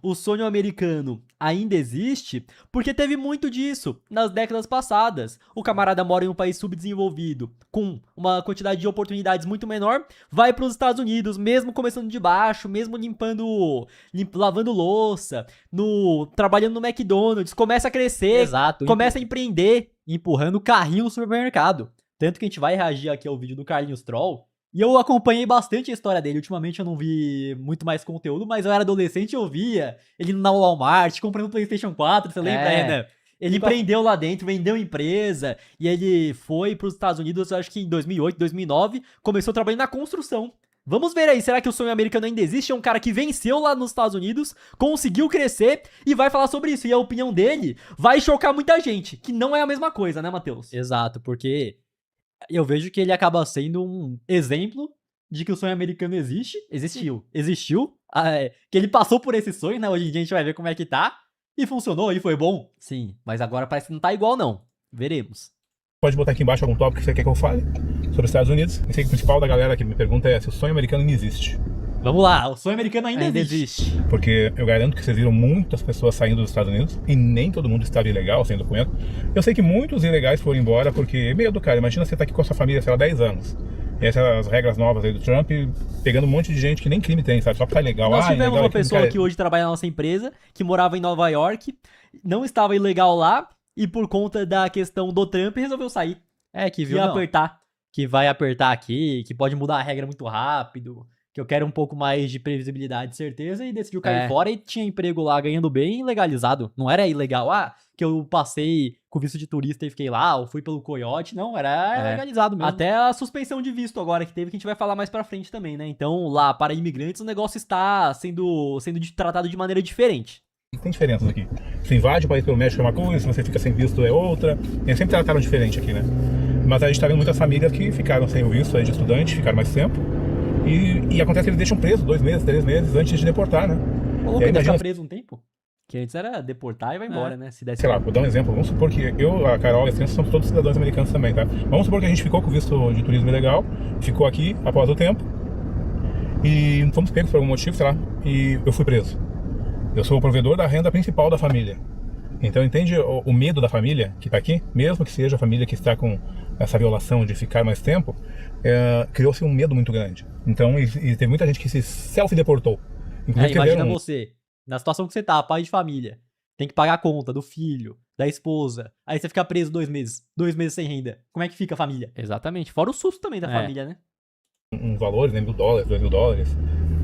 o sonho americano ainda existe porque teve muito disso nas décadas passadas. O camarada mora em um país subdesenvolvido, com uma quantidade de oportunidades muito menor, vai para os Estados Unidos, mesmo começando de baixo, mesmo lavando louça, trabalhando no McDonald's, começa a crescer, Exato, começa a empreender. empurrando o carrinho no supermercado. Tanto que a gente vai reagir aqui ao vídeo do Carlinhos Troll. E eu acompanhei bastante a história dele. Ultimamente eu não vi muito mais conteúdo, mas eu era adolescente e eu via ele na Walmart, comprando um PlayStation 4, você lembra, Renan? Ele empreendeu lá dentro, vendeu empresa, e ele foi para os Estados Unidos, acho que em 2008, 2009, começou trabalhando na construção. Vamos ver aí, será que o sonho americano ainda existe? É um cara que venceu lá nos Estados Unidos, conseguiu crescer e vai falar sobre isso. E a opinião dele vai chocar muita gente, que não é a mesma coisa, né, Matheus? Exato, porque eu vejo que ele acaba sendo um exemplo de que o sonho americano existiu, que ele passou por esse sonho, né? Hoje em dia a gente vai ver como é que tá, e funcionou, e foi bom. Sim, mas agora parece que não tá igual não. Veremos. Pode botar aqui embaixo algum tópico que você quer que eu fale sobre os Estados Unidos. Eu sei que o principal da galera que me pergunta é se o sonho americano ainda existe. Vamos lá, o sonho americano ainda existe. Porque eu garanto que vocês viram muitas pessoas saindo dos Estados Unidos e nem todo mundo estava ilegal, sem documento. Eu sei que muitos ilegais foram embora porque, medo, cara, imagina você tá aqui com a sua família, sei lá, 10 anos. E essas regras novas aí do Trump, pegando um monte de gente que nem crime tem, sabe? Só pra tá ilegal. Nós tivemos ilegal uma pessoa que hoje trabalha na nossa empresa, que morava em Nova York, não estava ilegal lá, e por conta da questão do Trump resolveu sair. Que viu, apertar. Que vai apertar aqui, que pode mudar a regra muito rápido, que eu quero um pouco mais de previsibilidade e certeza, e decidiu cair fora e tinha emprego lá ganhando bem legalizado. Não era ilegal, que eu passei com visto de turista e fiquei lá, ou fui pelo coiote, não, era legalizado mesmo. Até a suspensão de visto agora que teve, que a gente vai falar mais pra frente também, né? Então, lá, para imigrantes, o negócio está sendo tratado de maneira diferente. Tem diferenças aqui. Se invade o país pelo México é uma coisa, se você fica sem visto é outra. Eles sempre trataram diferente aqui, né? Mas a gente tá vendo muitas famílias que ficaram sem o visto aí de estudante, ficaram mais tempo. E acontece que eles deixam preso 2 meses, 3 meses antes de deportar, né? O louco ainda ficar preso um tempo? Que antes era deportar e vai embora, né? Se desse sei lá, vou dar um exemplo. Vamos supor que eu, a Carol e as crianças somos todos cidadãos americanos também, tá? Vamos supor que a gente ficou com visto de turismo ilegal, ficou aqui após o tempo e fomos pegos por algum motivo, sei lá, e eu fui preso. Eu sou o provedor da renda principal da família. Então entende o medo da família que está aqui? Mesmo que seja a família que está com essa violação de ficar mais tempo, criou-se um medo muito grande. Então e teve muita gente que se self-deportou. Imagina você, na situação que você tá, pai de família, tem que pagar a conta do filho, da esposa, aí você fica preso 2 meses, 2 meses sem renda. Como é que fica a família? Exatamente, fora o susto também da família, né? Uns valores, né, $1.000, $2.000,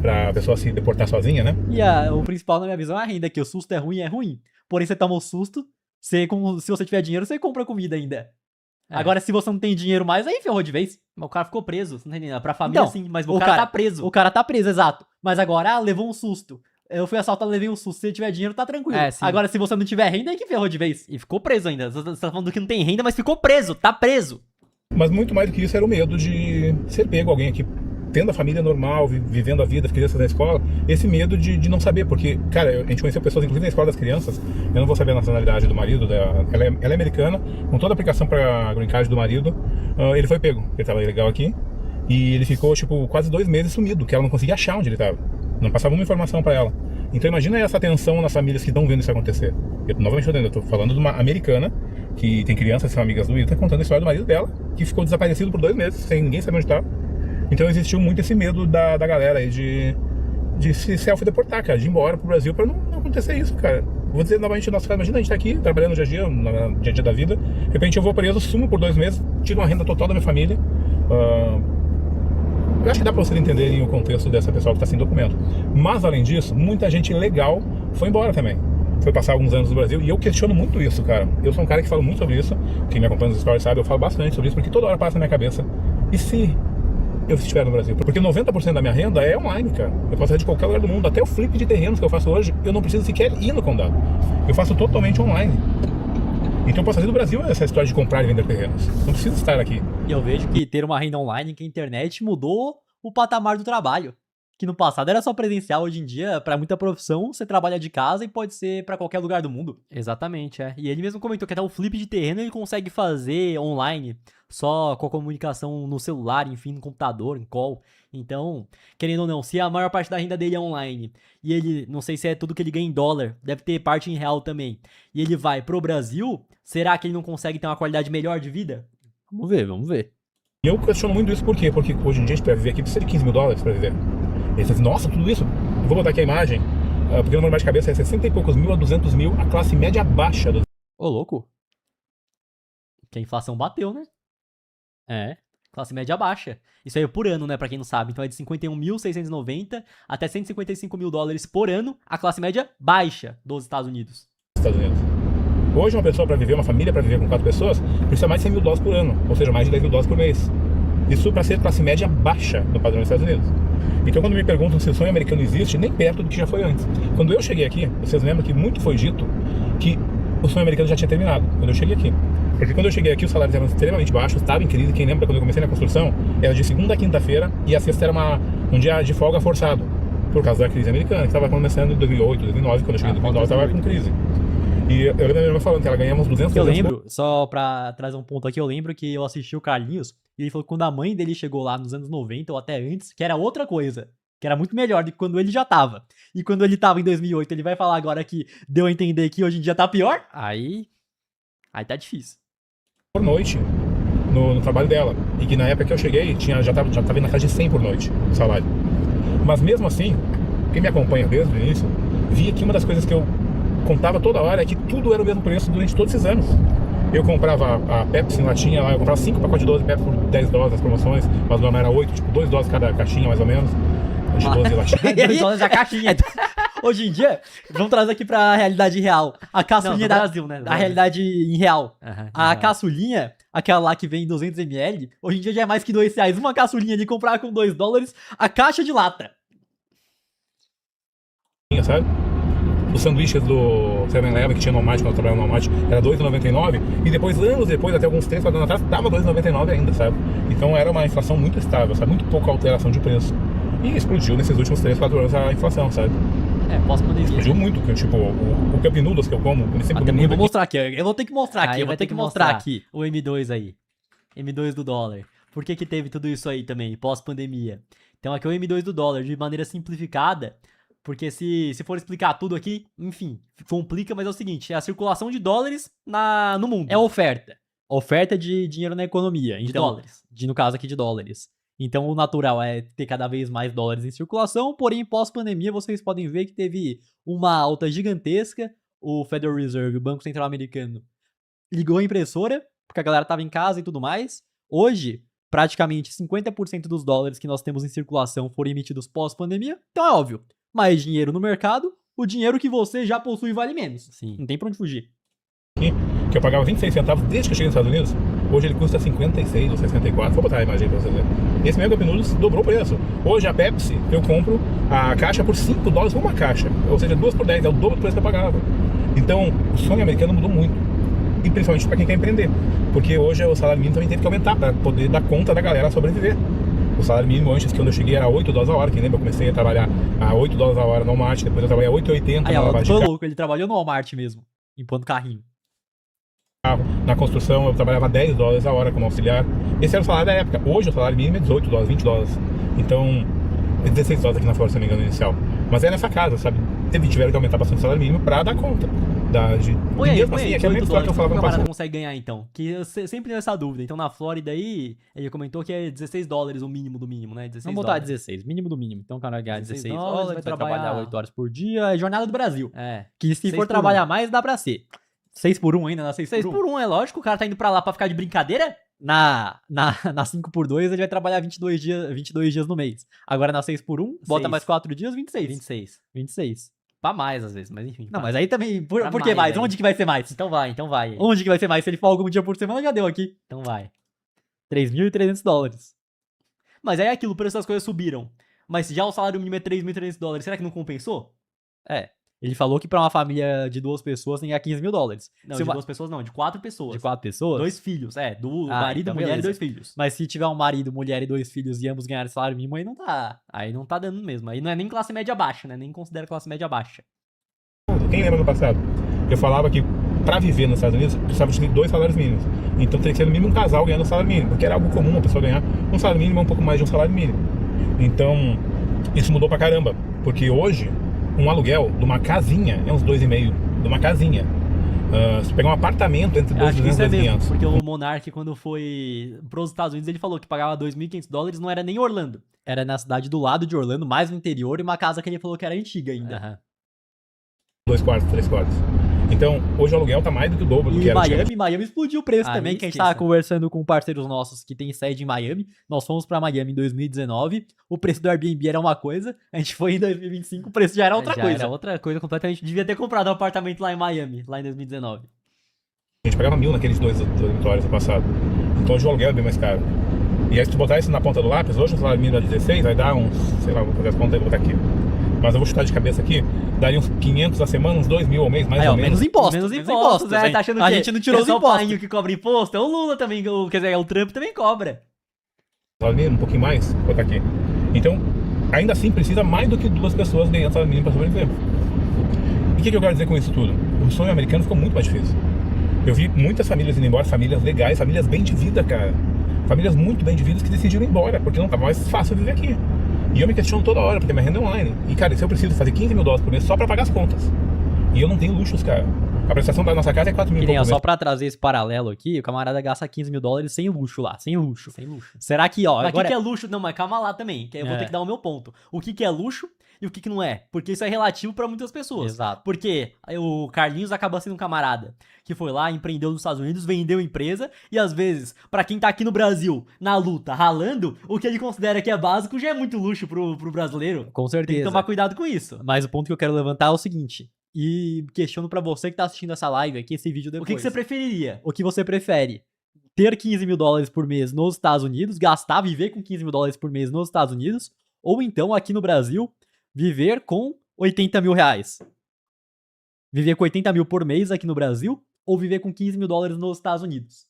pra pessoa se deportar sozinha, né? E o principal na minha visão é a renda, que o susto é ruim. Porém, você toma o susto, se você tiver dinheiro, você compra comida ainda. Agora, se você não tem dinheiro mais, aí ferrou de vez. Mas o cara ficou preso, não tem pra família então, sim, mas o cara tá preso. O cara tá preso, exato. Mas agora, levou um susto. Eu fui assaltado, levei um susto. Se tiver dinheiro, tá tranquilo. Agora, se você não tiver renda, aí que ferrou de vez. E ficou preso ainda. Você tá falando que não tem renda, mas ficou preso, tá preso. Mas muito mais do que isso era o medo de ser pego alguém aqui tendo a família normal, vivendo a vida, as crianças na escola, esse medo de não saber, porque, cara, a gente conheceu pessoas, inclusive na escola das crianças, eu não vou saber a nacionalidade do marido, ela é americana, com toda a aplicação pra green card do marido, ele foi pego, ele tava ilegal aqui, e ele ficou, tipo, quase 2 meses sumido, que ela não conseguia achar onde ele tava, não passava uma informação pra ela. Então imagina essa tensão nas famílias que estão vendo isso acontecer. Novamente eu tô falando de uma americana, que tem crianças que são amigas do Ita, contando a história do marido dela, que ficou desaparecido por 2 meses, sem ninguém saber onde tava. Então existiu muito esse medo da galera aí de se self-deportar, cara, de ir embora pro Brasil pra não acontecer isso, cara. Vou dizer novamente, nosso caso, imagina a gente tá aqui, trabalhando no dia a dia, no dia a dia da vida, de repente eu vou preso, sumo por 2 meses, tiro uma renda total da minha família. Eu acho que dá pra vocês entenderem o contexto dessa pessoa que tá sem documento. Mas, além disso, muita gente legal foi embora também. Foi passar alguns anos no Brasil, e eu questiono muito isso, cara. Eu sou um cara que fala muito sobre isso, quem me acompanha nos stories sabe, eu falo bastante sobre isso, porque toda hora passa na minha cabeça. E se eu estiver no Brasil? Porque 90% da minha renda é online, cara. Eu posso sair de qualquer lugar do mundo. Até o flip de terrenos que eu faço hoje, eu não preciso sequer ir no condado. Eu faço totalmente online. Então eu posso fazer no Brasil essa história de comprar e vender terrenos. Não preciso estar aqui. E eu vejo que ter uma renda online, que a internet mudou o patamar do trabalho. Que no passado era só presencial, hoje em dia, pra muita profissão, você trabalha de casa e pode ser pra qualquer lugar do mundo. Exatamente, é. E ele mesmo comentou que até o flip de terreno ele consegue fazer online, só com a comunicação no celular, enfim, no computador, em call. Então, querendo ou não, se a maior parte da renda dele é online, e ele, não sei se é tudo que ele ganha em dólar, deve ter parte em real também, e ele vai pro Brasil, será que ele não consegue ter uma qualidade melhor de vida? Vamos ver, vamos ver. E eu questiono muito isso por quê? Porque hoje em dia a gente, pra viver aqui, precisa de 15 mil dólares pra viver. Ele fala assim, nossa, tudo isso? Eu vou botar aqui a imagem, porque no normal de cabeça é 60 e poucos mil a 200 mil, a classe média baixa dos Ô, louco. Que a inflação bateu, né? É. Classe média baixa. Isso aí é por ano, né, pra quem não sabe. Então é de 51.690 até 155 mil dólares por ano, a classe média baixa dos Estados Unidos. Estados Unidos. Hoje uma pessoa para viver, uma família para viver com 4 pessoas, precisa mais de 100 mil dólares por ano, ou seja, mais de 10 mil dólares por mês. Isso para ser classe média baixa no padrão dos Estados Unidos. Então quando me perguntam se o sonho americano existe, nem perto do que já foi antes. Quando eu cheguei aqui, vocês lembram que muito foi dito que o sonho americano já tinha terminado, quando eu cheguei aqui. Porque quando eu cheguei aqui, os salários eram extremamente baixos, estava em crise. Quem lembra quando eu comecei na construção, era de segunda a quinta-feira e a sexta era um dia de folga forçado, por causa da crise americana, que estava começando em 2008, 2009, quando eu cheguei em 2009, estava com crise. E eu lembro da minha irmã falando que ela ganhava uns 200 Eu reais lembro, só pra trazer um ponto aqui, eu lembro que eu assisti o Carlinhos e ele falou que quando a mãe dele chegou lá nos anos 90 ou até antes, que era outra coisa. Que era muito melhor do que quando ele já tava. E quando ele tava em 2008, ele vai falar agora que deu a entender que hoje em dia tá pior? Aí tá difícil. por noite no trabalho dela. E que na época que eu cheguei, já tava indo na casa de 100 por noite o salário. Mas mesmo assim, quem me acompanha desde o início, via que uma das coisas que eu contava toda hora é que tudo era o mesmo preço durante todos esses anos. Eu comprava a Pepsi em latinha lá, eu comprava 5 pacotes de 12 Pepsi por 10 dólares as promoções, mas não era 8, tipo 2 dólares cada caixinha mais ou menos. De 12 latinhas. 2 dólares a caixinha. Hoje em dia, vamos trazer aqui pra realidade real. A caçulinha Não, do da Brasil, né? Do a Brasil. realidade em real. Aham, A aham. caçulinha, aquela lá que vem em 200ml, hoje em dia já é mais que R$2. Uma caçulinha de comprar com 2 dólares, a caixa de lata. Sabe? Os sanduíches do 7-Eleven que tinha no Walmart, quando eu trabalhava no Walmart, era R$2,99 e depois, anos depois, até alguns 3, 4 anos atrás, tava R$2,99 ainda, sabe? Então era uma inflação muito estável, sabe? Muito pouca alteração de preço. E explodiu nesses últimos 3, 4 anos a inflação, sabe? Pós-pandemia. Explodiu muito, porque, tipo, o Cup Noodles que eu como, ele sempre Até comi Eu muito vou aqui. mostrar aqui, eu vou ter que mostrar aqui, Aí eu vai vou ter que mostrar aqui. O M2 aí. M2 do dólar. Por que que teve tudo isso aí também, pós-pandemia? Então aqui é o M2 do dólar, de maneira simplificada, porque se for explicar tudo aqui, enfim, complica, mas é o seguinte, é a circulação de dólares no mundo. É oferta. Oferta de dinheiro na economia. de Então, dólares. no caso aqui de dólares. Então o natural é ter cada vez mais dólares em circulação, porém pós-pandemia vocês podem ver que teve uma alta gigantesca, o Federal Reserve, o Banco Central Americano, ligou a impressora, porque a galera tava em casa e tudo mais. Hoje, praticamente 50% dos dólares que nós temos em circulação foram emitidos pós-pandemia, então é óbvio, mais dinheiro no mercado, o dinheiro que você já possui vale menos. Sim. Não tem pra onde fugir. Que eu pagava 26 centavos desde que eu cheguei nos Estados Unidos, hoje ele custa 56 ou 64. Vou botar a imagem pra vocês verem. Esse mesmo Cup Noodles dobrou o preço. Hoje a Pepsi, eu compro a caixa por 5 dólares uma caixa. Ou seja, 2 por 10, é o dobro do preço que eu pagava. Então, o sonho americano mudou muito. E principalmente para quem quer empreender. Porque hoje o salário mínimo também teve que aumentar para poder dar conta da galera sobreviver. O salário mínimo antes, quando eu cheguei, era 8 dólares a hora. Quem lembra, eu comecei a trabalhar a 8 dólares a hora no Walmart, depois eu trabalhei a 8,80 Aí, na ó, lavagem de tô carro. louco, ele trabalhou no Walmart mesmo, limpando carrinho. Na construção eu trabalhava 10 dólares a hora como auxiliar. Esse era o salário da época. Hoje o salário mínimo é 18 dólares, 20 dólares. Então, é 16 dólares aqui na Flórida, se não me engano, inicial. Mas é nessa casa, sabe? Tiveram que aumentar bastante o salário mínimo pra dar conta. Põe aí, Mesmo assim, é que é a mesma história que eu falava como no o camarada passado. consegue ganhar então? Que eu sempre tenho essa dúvida. Então na Flórida aí, ele comentou que é 16 dólares o mínimo do mínimo, né? 16 Vamos botar dólares. 16, mínimo do mínimo. Então o cara ganha 16 16 dólares, dólares, vai vai trabalhar trabalhar 8 horas por dia, é jornada do Brasil. É. Que se 6 for por trabalhar mais, dá pra ser. 6 por 1 ainda, na 6 6 por 1. por 1, é lógico. O cara tá indo pra lá pra ficar de brincadeira? Na 5 por 2 ele vai trabalhar 22 dias no mês. Agora na 6 por 1, bota 6. mais 4 dias, 26. 26. 26. Pra mais às vezes, mas enfim. Não, tá. mas aí também, por Pra que mais, mais? aí. Onde que vai ser mais? Então vai. Onde que vai ser mais? Se ele folga um dia por semana, já deu aqui. Então vai. 3.300 dólares. Mas aí é aquilo, o preço das coisas subiram. Mas já o salário mínimo é 3.300 dólares, será que não compensou? É. Ele falou que pra uma família de 2 pessoas tem que ganhar 15 mil dólares. Não, Se de uma- 2 pessoas não, de 4 pessoas. de 4 pessoas? 2 filhos, do Ah, marido, então mulher beleza. e 2 filhos. Mas se tiver um marido, mulher e 2 filhos e ambos ganharem salário mínimo, aí não tá. Aí não tá dando mesmo. Aí não é nem classe média baixa, né? Nem considera classe média baixa. Quem lembra no passado? Eu falava que pra viver nos Estados Unidos precisava de 2 salários mínimos. Então teria que ser no mínimo um casal ganhando um salário mínimo, porque era algo comum uma pessoa ganhar um salário mínimo um pouco mais de um salário mínimo. Então isso mudou pra caramba, porque hoje um aluguel de uma casinha é uns 2,5 de uma casinha. Se pegar um apartamento entre Eu acho que 2,200 isso e é mesmo, 2,500. porque o Monark, quando foi pros Estados Unidos, ele falou que pagava 2.500 dólares, não era nem Orlando. Era na cidade do lado de Orlando, mais no interior, e uma casa que ele falou que era antiga ainda. Aham. 2 quartos, 3 quartos. Então, hoje o aluguel tá mais do que o dobro do que E era antigamente. Miami explodiu o preço Aí também, que a gente esqueça. tava conversando com parceiros nossos que tem sede em Miami. Nós fomos pra Miami em 2019, o preço do Airbnb era uma coisa, a gente foi em 2025, o preço já era outra Já coisa. Era outra coisa completamente. Devia ter comprado um apartamento lá em Miami, lá em 2019. A gente pagava 1.000 naqueles 2 dormitórios no passado. Então hoje o aluguel é bem mais caro. E aí se tu botar isso na ponta do lápis, hoje o salário mínimo é 16, vai dar uns, sei lá, vou fazer as contas e vou botar aqui. Mas eu vou chutar de cabeça aqui, daria uns 500 a semana, uns 2.000 ao mês, mais Aí, ou ó, menos. menos impostos. Menos impostos, hein? tá achando A que gente não tirou é os só o impostos. painho que cobra imposto? É o Lula também, quer dizer, o Trump também cobra. Salário mínimo, um pouquinho mais, vou botar aqui. Então, ainda assim, precisa mais do que 2 pessoas ganhando salário mínimo para sobreviver. E o que eu quero dizer com isso tudo? O sonho americano ficou muito mais difícil. Eu vi muitas famílias indo embora, famílias legais, famílias bem de vida, cara. Famílias muito bem de vida que decidiram ir embora, porque não estava mais fácil viver aqui. E eu me questiono toda hora, porque minha renda é online. E, cara, se eu preciso fazer 15 mil dólares por mês só para pagar as contas, e eu não tenho luxos, cara. A prestação da nossa casa é 4 mil Que por nem, ó, mês. só pra trazer esse paralelo aqui, o camarada gasta 15 mil dólares sem luxo lá, sem luxo. Sem luxo. Será que, ó, Mas o agora... que é luxo? Não, mas calma lá também, que eu vou É. ter que dar o meu ponto. O que é luxo e o que não é? Porque isso é relativo pra muitas pessoas. Exato. Porque o Carlinhos acaba sendo um camarada que foi lá, empreendeu nos Estados Unidos, vendeu empresa, e às vezes, pra quem tá aqui no Brasil, na luta, ralando, o que ele considera que é básico já é muito luxo pro brasileiro. Com Tem certeza. que tomar cuidado com isso. Mas o ponto que eu quero levantar é o seguinte, e questiono pra você que tá assistindo essa live aqui, esse vídeo O depois. que você preferiria? O que você prefere? Ter 15 mil dólares por mês nos Estados Unidos, gastar, viver com 15 mil dólares por mês nos Estados Unidos, ou então aqui no Brasil, viver com 80 mil reais? Viver com 80 mil por mês aqui no Brasil, ou viver com 15 mil dólares nos Estados Unidos?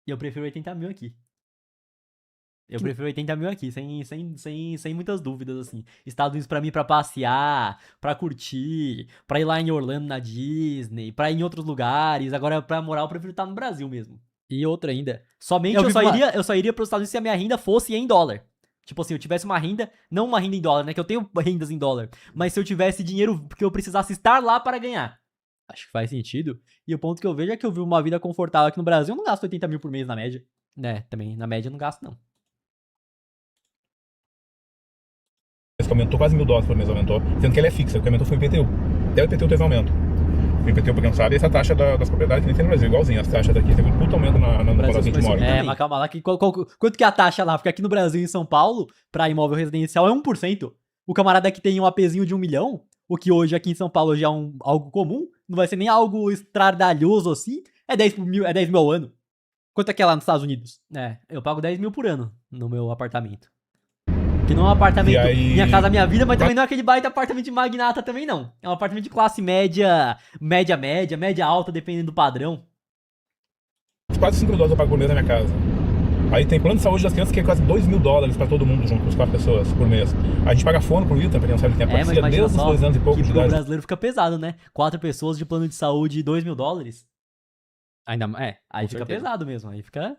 Eu prefiro 80 mil aqui. Eu prefiro 80 mil aqui, sem muitas dúvidas, assim. Estados Unidos pra mim pra passear, pra curtir, pra ir lá em Orlando na Disney, pra ir em outros lugares. Agora, pra morar, eu prefiro estar no Brasil mesmo. E outra ainda, Somente Eu eu vivo só iria pros Estados Unidos se a minha renda fosse em dólar. Tipo assim, eu tivesse uma renda, não uma renda em dólar, né? Que eu tenho rendas em dólar. Mas se eu tivesse dinheiro que eu precisasse estar lá para ganhar. acho que faz sentido. E o ponto que eu vejo é que eu vivo uma vida confortável aqui no Brasil, eu não gasto 80 mil por mês na média. Né, também, na média eu não gasto, não. Que aumentou quase 1.000 dólares por mês, aumentou. Sendo que ele é fixa, o que aumentou foi o IPTU. Até o IPTU teve aumento. O IPTU, pra quem não sabe, é essa taxa das propriedades que nem tem no Brasil, igualzinho. As taxas daqui teve um puto aumento no Brasil, quando a gente preço mora. também. É, mas calma lá, quanto que é a taxa lá? Porque aqui no Brasil e em São Paulo, pra imóvel residencial é 1%. O camarada que tem um APzinho de 1 milhão, o que hoje aqui em São Paulo já é algo comum, não vai ser nem algo estradalhoso assim, é 10 mil ao ano. Quanto é que é lá nos Estados Unidos? É, eu pago 10 mil por ano no meu apartamento. Que não é um apartamento, E aí- minha casa, minha vida, mas também não é aquele baita apartamento de magnata também, não. É um apartamento de classe média, média alta, dependendo do padrão. Quase 5 mil dólares eu pago por mês na minha casa. Aí tem plano de saúde das crianças que é quase 2 mil dólares pra todo mundo junto, com as 4 pessoas por mês. A gente paga fono pro Ethan, pra quem não sabe, ele tem Mas aparecido imagina desde os só 2 anos e pouco que de pro idade. brasileiro fica pesado, né? 4 pessoas de plano de saúde e 2 mil dólares. Ainda Aí com fica certeza. pesado mesmo, aí fica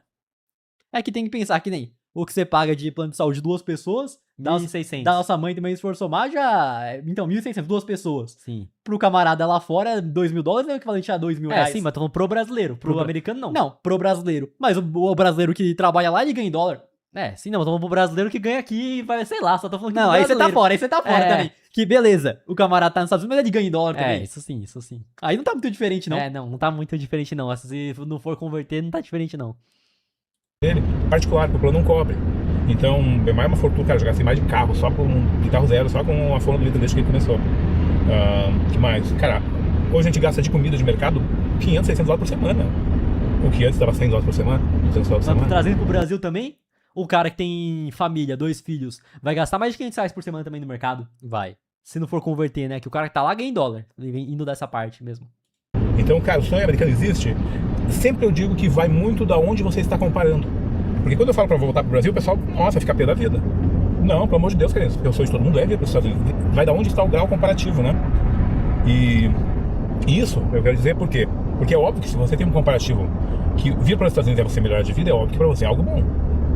É que tem que pensar que nem o que você paga de plano de saúde de 2 pessoas, da 1.600. nossa mãe também se for somar, já. Então, 1.600, 2 pessoas. Sim. Pro camarada lá fora, 2 mil dólares é o equivalente a 2 mil É, reais. sim, mas tô falando pro brasileiro. Pro Pro- americano, não. Não, pro brasileiro. Mas o brasileiro que trabalha lá, ele ganha em dólar. É, sim, não. Tô falando pro brasileiro que ganha aqui e vai, sei lá, só tô falando que Não, pro aí você tá brasileiro. fora, É. também. Que beleza, o camarada tá nos Estados Unidos, mas ele ganha em dólar É, também. isso sim, isso sim. Aí não tá muito diferente, não. É, não tá muito diferente, não. Se não for converter, não tá diferente, não. Dele, particular, porque o plano não cobre. Então, é mais uma fortuna, cara, eu já gastei mais de carro, de carro zero, só com a folha do Ethan desde que ele começou. Que mais? Cara, hoje a gente gasta de comida de mercado 500, 600 dólares por semana. O que antes dava 100 dólares por semana, 200 dólares por Mas semana. trazendo pro Brasil também, o cara que tem família, 2 filhos, vai gastar mais de 500 reais por semana também no mercado. Vai. Se não for converter, né? Que o cara que tá lá ganha em dólar, indo dessa parte mesmo. Então, cara, o sonho americano existe. Sempre eu digo que vai muito da onde você está comparando. Porque quando eu falo pra voltar pro Brasil, o pessoal, nossa, fica pé da vida. Não, pelo amor de Deus, cara, eu sou de todo mundo, é vir para os Estados Unidos. Vai da onde está o grau comparativo, né? E isso eu quero dizer por quê? Porque é óbvio que se você tem um comparativo que vir para os Estados Unidos é você melhorar de vida, é óbvio que para você é algo bom.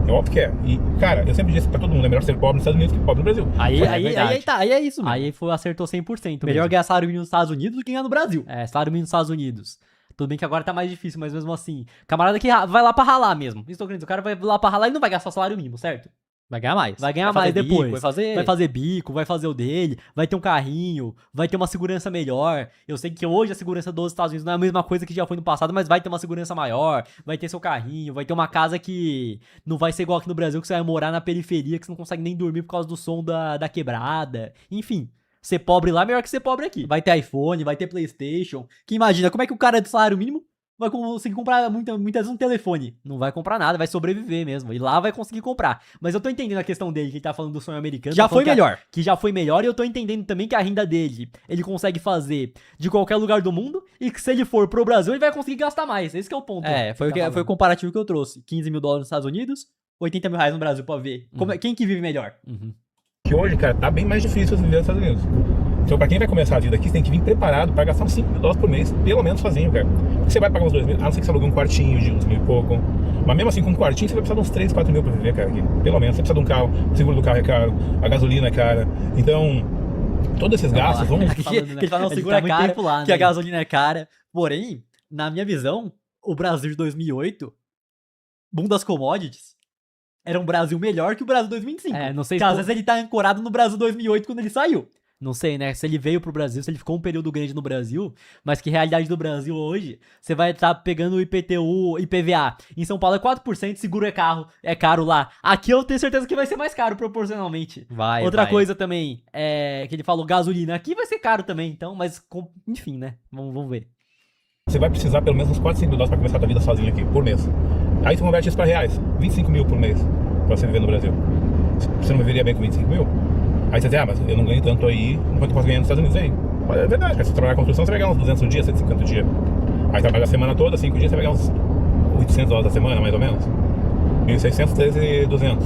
É óbvio que é. E, cara, eu sempre disse pra todo mundo, é melhor ser pobre nos Estados Unidos que pobre no Brasil. Aí é isso mesmo. Aí acertou 100%. Melhor ganhar salário mínimo nos Estados Unidos do que ganhar no Brasil. É, salário mínimo nos Estados Unidos. Tudo bem que agora tá mais difícil, mas mesmo assim, camarada que vai lá pra ralar mesmo. Isso tô querendo dizer, o cara vai lá pra ralar e não vai gastar salário mínimo, certo? Vai ganhar mais. Vai ganhar mais depois. Bico, vai fazer bico, vai fazer o dele, vai ter um carrinho, vai ter uma segurança melhor. Eu sei que hoje a segurança dos Estados Unidos não é a mesma coisa que já foi no passado, mas vai ter uma segurança maior, vai ter seu carrinho, vai ter uma casa que não vai ser igual aqui no Brasil, que você vai morar na periferia, que você não consegue nem dormir por causa do som da quebrada. Enfim, ser pobre lá é melhor que ser pobre aqui. Vai ter iPhone, vai ter PlayStation. Que imagina, como é que o cara de salário mínimo vai conseguir comprar muitas vezes um telefone? Não vai comprar nada, vai sobreviver mesmo. E lá vai conseguir comprar. Mas eu tô entendendo a questão dele, que ele tá falando do sonho americano. Já foi melhor. Que já foi melhor, e eu tô entendendo também que a renda dele, ele consegue fazer de qualquer lugar do mundo, e que se ele for pro Brasil, ele vai conseguir gastar mais. Esse que é o ponto. Foi o comparativo que eu trouxe. 15 mil dólares nos Estados Unidos, 80 mil reais no Brasil pra ver. Quem que vive melhor? Que hoje, cara, tá bem mais difícil viver nos Estados Unidos. Então, pra quem vai começar a vida aqui, você tem que vir preparado pra gastar uns 5 mil dólares por mês, pelo menos sozinho, cara. Você vai pagar uns 2 mil, a não ser que você alugue um quartinho de uns 1.000 e pouco. Mas mesmo assim, com um quartinho, você vai precisar de uns 3, 4 mil pra viver, cara, aqui. Pelo menos. Você precisa de um carro, o seguro do carro é caro, a gasolina é cara. Então, todos esses gastos vão... Que ele fala, não, o seguro é caro, que a gasolina é cara. Porém, na minha visão, o Brasil de 2008, boom das commodities, era um Brasil melhor que o Brasil de 2005. Não sei se... Às vezes ele tá ancorado no Brasil 2008 quando ele saiu. Não sei, né? Se ele veio pro Brasil, se ele ficou um período grande no Brasil, mas que realidade do Brasil hoje, você vai estar pegando o IPTU, IPVA. Em São Paulo é 4%, seguro é caro lá. Aqui eu tenho certeza que vai ser mais caro proporcionalmente. Outra coisa também, que ele falou, gasolina. Aqui vai ser caro também, então, mas enfim, né? Vamos ver. Você vai precisar pelo menos uns 4, 5 mil dólares pra começar a tua vida sozinho aqui, por mês. Aí você converte isso pra reais, 25 mil por mês, pra você viver no Brasil. Você não viveria bem com 25 mil? Aí você diz, mas eu não ganho tanto aí, quanto eu posso ganhar nos Estados Unidos aí. Mas é verdade, cara, se você trabalhar na construção, você vai ganhar uns 200 o dia, 150 o dia. Aí trabalha a semana toda, 5 dias, você vai ganhar uns 800 dólares a semana, mais ou menos. 1.600, 13.200.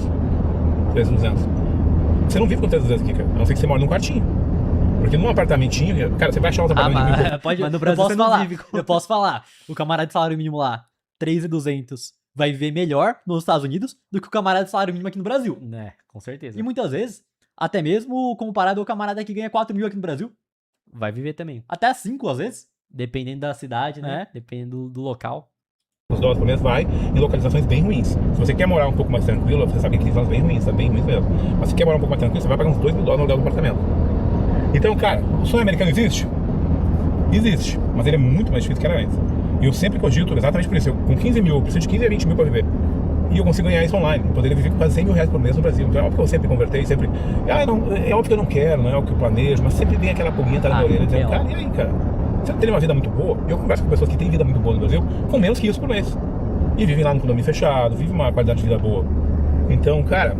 13.200. Você não vive com 13.200 aqui, cara, a não ser que você mora num quartinho. Porque num apartamentinho, cara, você vai achar uns apartamentos... Mas no Brasil eu posso falar, o camarada de salário mínimo lá, 3.200, vai viver melhor nos Estados Unidos do que o camarada de salário mínimo aqui no Brasil. Com certeza. E muitas vezes, até mesmo comparado ao camarada que ganha 4 mil aqui no Brasil. Vai viver também. Até 5 às vezes. Dependendo da cidade, né? Dependendo do local. Os dólares por mês vai em localizações bem ruins. Se você quer morar um pouco mais tranquilo, você sabe que tem zonas bem ruins, tá bem ruins mesmo. Mas se quer morar um pouco mais tranquilo, você vai pagar uns 2 mil dólares no aluguel do apartamento. Então, cara, o sonho americano existe? Existe, mas ele é muito mais difícil que era antes. E eu sempre cogito exatamente por isso. Eu, com 15 mil, eu preciso de 15 a 20 mil pra viver. E eu consigo ganhar isso online. Eu poderia viver com quase 100 mil reais por mês no Brasil. Então é óbvio que eu sempre convertei, sempre... não, é óbvio que eu não quero, não é o que eu planejo, mas sempre vem aquela pulguinha na minha orelha dizendo, cara, e aí, cara? Você não tem uma vida muito boa? Eu converso com pessoas que têm vida muito boa no Brasil com menos que isso por mês. E vivem lá no condomínio fechado, vivem uma qualidade de vida boa. Então, cara...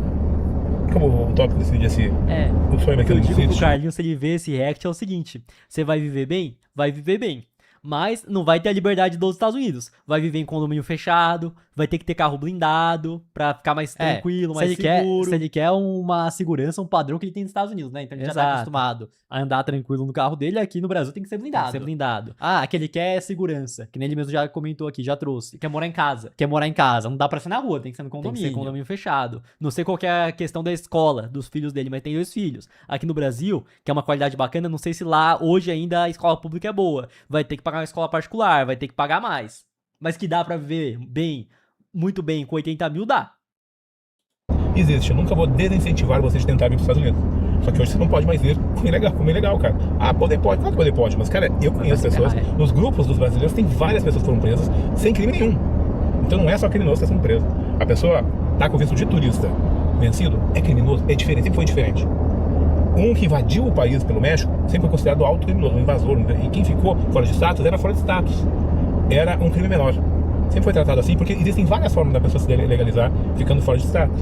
Como o tópico desse vídeo é esse, o sonho americano existe. Eu digo pro Carlinhos, se ele vê esse react, é o seguinte: você vai viver bem? Vai viver bem. Mas não vai ter a liberdade dos Estados Unidos. Vai viver em condomínio fechado, vai ter que ter carro blindado pra ficar mais tranquilo, mais seguro. Se ele quer uma segurança, um padrão que ele tem nos Estados Unidos, né? Então ele já tá acostumado a andar tranquilo no carro dele, aqui no Brasil tem que ser blindado. Tem que ser blindado. Que ele quer segurança, que nem ele mesmo já comentou aqui, já trouxe. Quer morar em casa. Não dá pra ser na rua, tem que ser no condomínio. Tem que ser condomínio fechado. Não sei qual que é a questão da escola, dos filhos dele, mas tem 2 filhos. Aqui no Brasil, que é uma qualidade bacana, não sei se lá, hoje ainda, a escola pública é boa. Vai ter que pagar uma escola particular, vai ter que pagar mais. Mas que dá pra viver bem, muito bem, com 80 mil, dá. Existe, eu nunca vou desincentivar você de tentar vir para os Estados Unidos. Só que hoje você não pode mais vir comer legal, cara. Poder pode, claro que poder pode, mas cara, eu conheço pessoas, nos grupos dos brasileiros tem várias pessoas que foram presas sem crime nenhum. Então não é só criminoso que está sendo preso. A pessoa tá com visto de turista vencido, é criminoso, é diferente, sempre foi diferente. Um que invadiu o país pelo México sempre foi considerado auto-criminoso, um invasor. E quem ficou fora de status era fora de status. Era um crime menor. Sempre foi tratado assim, porque existem várias formas da pessoa se legalizar ficando fora de status.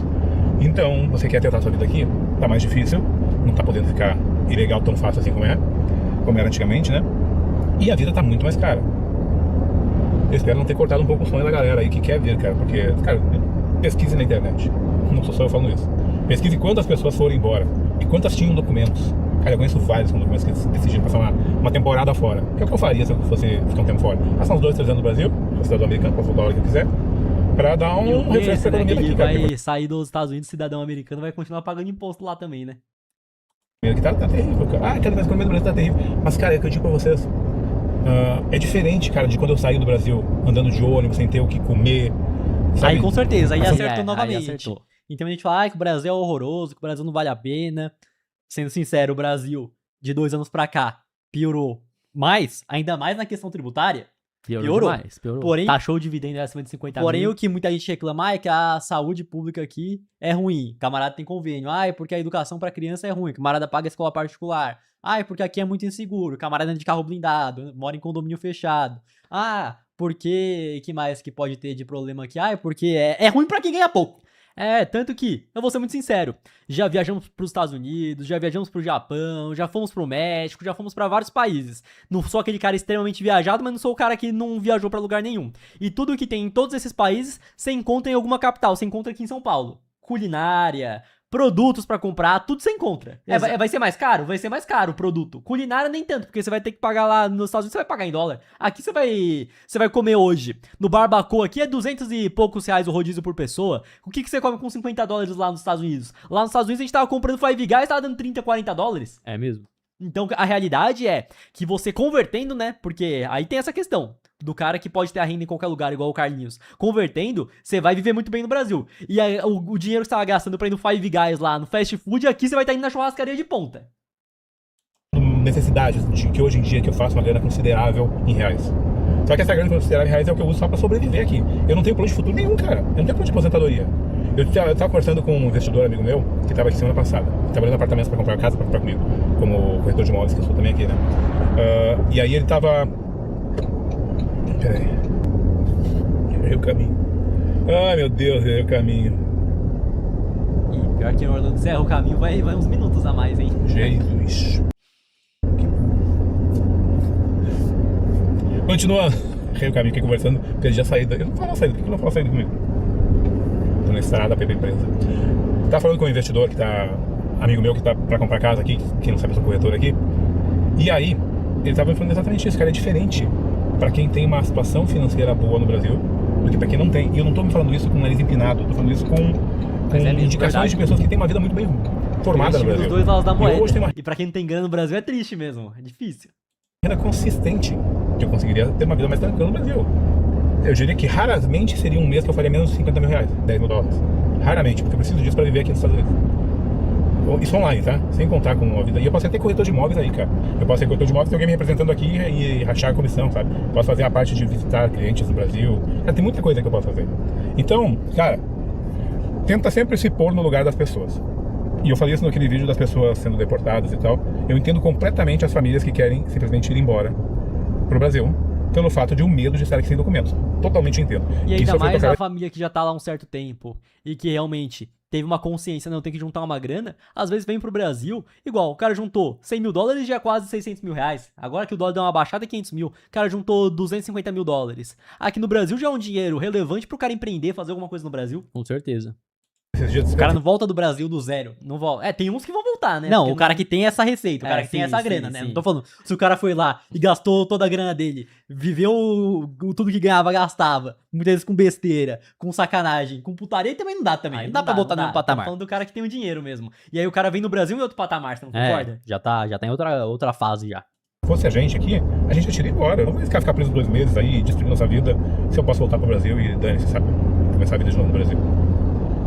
Então, você quer tentar a sua vida aqui? Tá mais difícil, não tá podendo ficar ilegal tão fácil assim como era antigamente, né? E a vida tá muito mais cara. Eu espero não ter cortado um pouco o sonho da galera aí que quer vir, cara, porque, cara, pesquise na internet. Não sou só eu falando isso. Pesquise quantas pessoas foram embora e quantas tinham documentos. Cara, eu conheço vários com documentos que decidiram passar uma temporada fora. Que é o que eu faria se eu fosse ficar um tempo fora. Passar uns 2, 3 anos no Brasil, sou cidadão americano, posso voltar a hora que eu quiser, pra dar um refresco pra economia daqui, cara. Vai sair dos Estados Unidos, cidadão americano, vai continuar pagando imposto lá também, né? Que tá terrível, cara. Ah, cara, a economia do Brasil tá terrível. Mas, cara, é o que eu digo pra vocês. É diferente, cara, de quando eu saí do Brasil andando de ônibus, sem ter o que comer. Sabe? Aí com certeza, aí Assim, acertou novamente. aí acertou. Então a gente fala que o Brasil é horroroso, que o Brasil não vale a pena. Sendo sincero, o Brasil, de 2 anos pra cá, piorou mais, ainda mais na questão tributária. Piorou. Demais, piorou. Porém- Taxou o dividendo acima de 50 Porém, mil. o que muita gente reclama é que a saúde pública aqui é ruim. Camarada tem convênio. Ah, é porque a educação pra criança é ruim. Camarada paga escola particular. Ah, é porque aqui é muito inseguro. Camarada anda de carro blindado, mora em condomínio fechado. Ah, porque... que mais que pode ter de problema aqui? Ah, é porque é ruim pra quem ganha pouco. Tanto que, eu vou ser muito sincero, já viajamos pros Estados Unidos, já viajamos pro Japão, já fomos pro México, já fomos pra vários países. Não sou aquele cara extremamente viajado, mas não sou o cara que não viajou pra lugar nenhum. E tudo que tem em todos esses países, você encontra em alguma capital, você encontra aqui em São Paulo. Culinária, produtos pra comprar, tudo você encontra. Vai ser mais caro? Vai ser mais caro o produto. Culinária nem tanto, porque você vai ter que pagar lá nos Estados Unidos, você vai pagar em dólar. Aqui você vai comer hoje. No Barbacoa aqui é 200 e poucos reais o rodízio por pessoa. O que você come com 50 dólares lá nos Estados Unidos? Lá nos Estados Unidos a gente tava comprando Five Guys, tava dando 30, 40 dólares. É mesmo? Então a realidade é que você convertendo, né? Porque aí tem essa questão do cara que pode ter a renda em qualquer lugar, igual o Carlinhos. Convertendo, você vai viver muito bem no Brasil. E aí, o dinheiro que você tava gastando pra ir no Five Guys lá, no fast food, aqui você vai estar indo na churrascaria de ponta. Necessidades de que hoje em dia que eu faço uma grana considerável em reais. Só que essa grana considerável em reais é o que eu uso só pra sobreviver aqui. Eu não tenho plano de futuro nenhum, cara. Eu não tenho plano de aposentadoria. Eu tava conversando com um investidor amigo meu, que tava aqui semana passada, trabalhando em apartamentos pra comprar uma casa pra comprar comigo, como corretor de imóveis, que eu sou também aqui, né? E aí ele tava... Peraí. Errei o caminho. Ai, meu Deus, errei o caminho. E pior que o Orlando Serra, o caminho vai uns minutos a mais, hein? Jesus. Continuando. Errei o caminho aqui conversando, porque ele já saiu. Eu não falo saída, por que ele não fala saída comigo? Tô na estrada pra ir pra empresa. Tá falando com um investidor que tá. Amigo meu que tá pra comprar casa aqui, quem não sabe, eu sou corretor aqui. E aí, ele tava me falando exatamente isso, cara. É diferente pra quem tem uma situação financeira boa no Brasil do que pra quem não tem. E eu não tô me falando isso com o nariz empinado, eu tô falando isso com indicações de pessoas que têm uma vida muito bem formada no Dos Brasil. dois lados da moeda. hoje tem uma E pra quem não tem grana no Brasil é triste mesmo, é difícil. renda consistente, que eu conseguiria ter uma vida mais tranquila no Brasil. Eu diria que raramente seria um mês que eu faria menos de 50 mil reais, 10 mil dólares. Raramente, porque eu preciso disso pra viver aqui nos Estados Unidos. Isso online, tá? Sem contar com a vida. E eu posso até ter corretor de imóveis aí, cara. Eu posso ser corretor de imóveis, ter alguém me representando aqui e rachar a comissão, sabe? Posso fazer a parte de visitar clientes no Brasil. Cara, tem muita coisa que eu posso fazer. Então, cara, tenta sempre se pôr no lugar das pessoas. E eu falei isso naquele vídeo das pessoas sendo deportadas e tal. Eu entendo completamente as famílias que querem simplesmente ir embora pro Brasil pelo fato de um medo de estar aqui sem documentos. Totalmente entendo. E ainda Isso foi o que mais eu a família que já tá lá há um certo tempo e que realmente teve uma consciência, não, tem que juntar uma grana, às vezes vem pro Brasil, igual, o cara juntou 100 mil dólares já é quase 600 mil reais. Agora que o dólar deu uma baixada é 500 mil, o cara juntou 250 mil dólares. Aqui no Brasil já é um dinheiro relevante pro cara empreender, fazer alguma coisa no Brasil. Com certeza. Esses dias, O cara não volta do Brasil do zero. Não volta. Tem uns que vão voltar, né? Não, Porque o cara que tem essa receita, o cara que tem sim, essa sim, grana, né? sim. Não tô falando, se o cara foi lá e gastou toda a grana dele, viveu tudo que ganhava, gastava, muitas vezes com besteira, com sacanagem, com putaria, também não dá também. Aí não dá pra botar no mesmo Tô patamar. falando do cara que tem o dinheiro mesmo. E aí o cara vem no Brasil em outro patamar, você não concorda? Já tá em outra fase já. Se fosse a gente aqui, a gente já tira embora. Eu não vou ficar preso 2 meses aí, destruindo nossa vida, se eu posso voltar pro Brasil e dane-se, sabe? Começar a vida de novo no Brasil.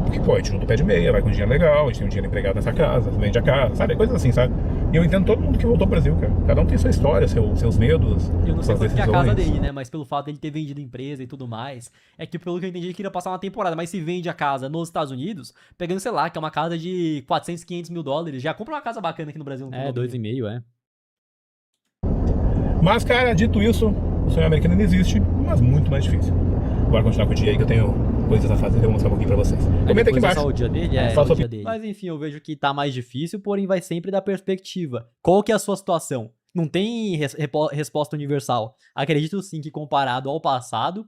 Porque, pô, a gente junta o pé de meia, vai com dinheiro legal, a gente tem um dinheiro empregado nessa casa, vende a casa, sabe? Coisas assim, sabe? E eu entendo todo mundo que voltou pro Brasil, cara. Cada um tem sua história, seus medos, Eu não sei suas quanto que é a casa decisões. dele, né? Mas pelo fato dele ter vendido a empresa e tudo mais, é que pelo que eu entendi ele queria passar uma temporada, mas se vende a casa nos Estados Unidos, pegando, sei lá, que é uma casa de 400, 500 mil dólares, já compra uma casa bacana aqui no Brasil. É, 2,5, Mas, cara, dito isso, o sonho americano ainda existe, mas muito mais difícil. Bora continuar com o dia aí que eu tenho coisas a fazer, eu vou mostrar um pouquinho pra vocês. Comenta aqui Depois é embaixo. só o dia dele, só o sobre- dia dele. Mas enfim, eu vejo que tá mais difícil, porém vai sempre dar perspectiva. Qual que é a sua situação? Não tem resposta universal. Acredito sim que comparado ao passado,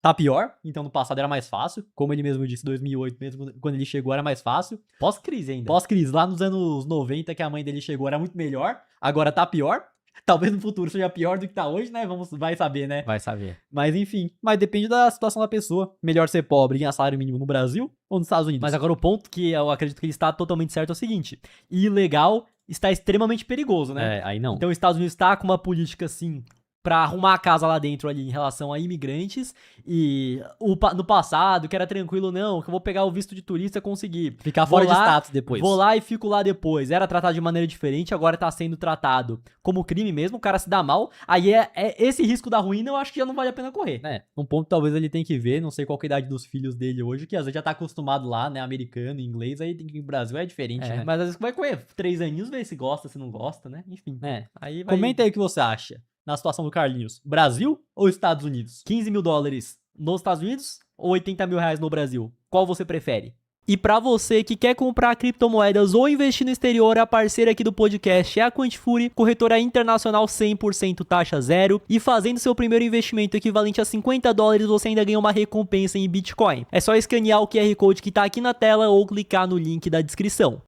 tá pior. Então no passado era mais fácil. Como ele mesmo disse, 2008, mesmo quando ele chegou era mais fácil. Pós-crise ainda. Pós-crise, lá nos anos 90 que a mãe dele chegou era muito melhor. Agora tá pior. Talvez no futuro seja pior do que tá hoje, né? Vai saber, né? Vai saber. Mas enfim, mas depende da situação da pessoa. Melhor ser pobre e ganhar salário mínimo no Brasil ou nos Estados Unidos? Mas agora o ponto que eu acredito que ele está totalmente certo é o seguinte: ilegal está extremamente perigoso, né? aí não. Então os Estados Unidos está com uma política assim pra arrumar a casa lá dentro ali em relação a imigrantes e no passado que era tranquilo, não, que eu vou pegar o visto de turista e conseguir Ficar Vou fora de lá, status depois. Vou lá e fico lá depois. Era tratado de maneira diferente, agora tá sendo tratado como crime mesmo, o cara se dá mal. Aí é esse risco da ruína, eu acho que já não vale a pena correr. Um ponto talvez ele tem que ver, não sei qual que é a idade dos filhos dele hoje, que às vezes já tá acostumado lá, né, americano, inglês, aí tem que ir no Brasil é diferente, né? Mas às vezes vai correr 3 aninhos, ver se gosta, se não gosta, né? Enfim. Aí vai... Comenta aí o que você acha na situação do Carlinhos. Brasil ou Estados Unidos? 15 mil dólares nos Estados Unidos ou 80 mil reais no Brasil? Qual você prefere? E pra você que quer comprar criptomoedas ou investir no exterior, a parceira aqui do podcast é a Quantifury, corretora internacional 100% taxa zero. E fazendo seu primeiro investimento equivalente a 50 dólares, você ainda ganha uma recompensa em Bitcoin. É só escanear o QR Code que tá aqui na tela ou clicar no link da descrição.